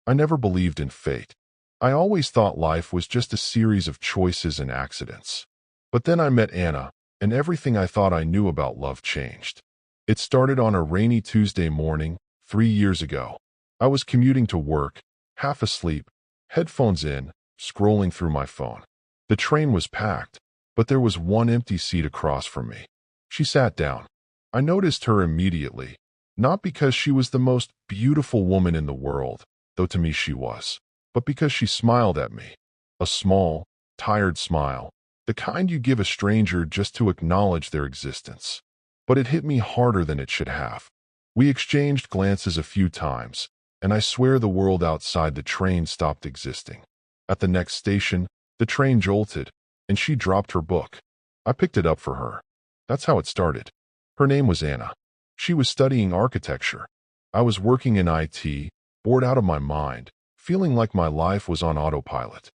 I never believed in fate. I always thought life was just a series of choices and accidents. But then I met Anna, and everything I thought I knew about love changed. It started on a rainy Tuesday morning, 3 years ago. I was commuting to work, half asleep, headphones in, scrolling through my phone. The train was packed, but there was one empty seat across from me. She sat down. I noticed her immediately, not because she was the most beautiful woman in the world, though to me she was, but because she smiled at me. A small, tired smile, the kind you give a stranger just to acknowledge their existence. But it hit me harder than it should have. We exchanged glances a few times, and I swear the world outside the train stopped existing. At the next station, the train jolted, and she dropped her book. I picked it up for her. That's how it started. Her name was Anna. She was studying architecture. I was working in IT, bored out of my mind, feeling like my life was on autopilot.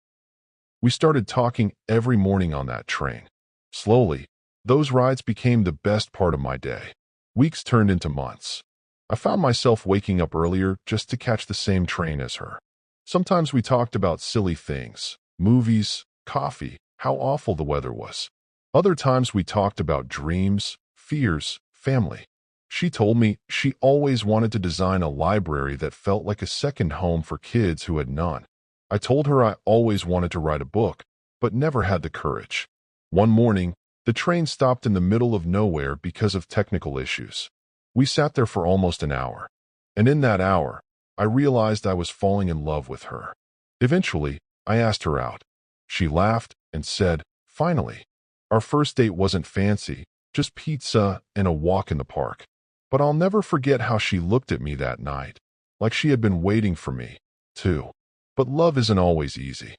We started talking every morning on that train. Slowly, those rides became the best part of my day. Weeks turned into months. I found myself waking up earlier just to catch the same train as her. Sometimes we talked about silly things, movies, coffee, how awful the weather was. Other times we talked about dreams, fears, family. She told me she always wanted to design a library that felt like a second home for kids who had none. I told her I always wanted to write a book, but never had the courage. One morning, the train stopped in the middle of nowhere because of technical issues. We sat there for almost an hour, and in that hour, I realized I was falling in love with her. Eventually, I asked her out. She laughed and said, "Finally." Our first date wasn't fancy, just pizza and a walk in the park. But I'll never forget how she looked at me that night, like she had been waiting for me, too. But love isn't always easy.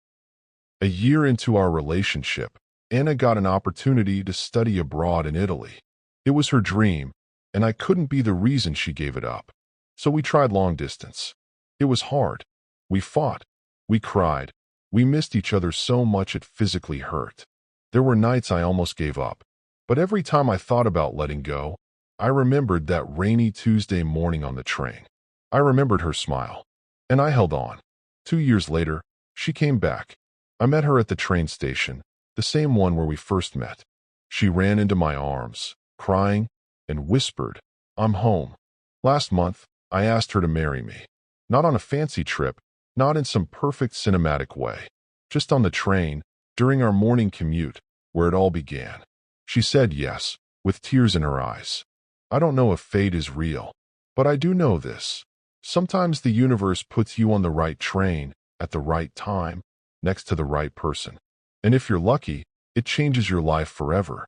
A year into our relationship, Anna got an opportunity to study abroad in Italy. It was her dream, and I couldn't be the reason she gave it up. So we tried long distance. It was hard. We fought. We cried. We missed each other so much it physically hurt. There were nights I almost gave up. But every time I thought about letting go, I remembered that rainy Tuesday morning on the train. I remembered her smile. And I held on. 2 years later, she came back. I met her at the train station, the same one where we first met. She ran into my arms, crying, and whispered, "I'm home." Last month, I asked her to marry me. Not on a fancy trip, not in some perfect cinematic way. Just on the train, during our morning commute, where it all began. She said yes, with tears in her eyes. I don't know if fate is real, but I do know this. Sometimes the universe puts you on the right train, at the right time, next to the right person. And if you're lucky, it changes your life forever.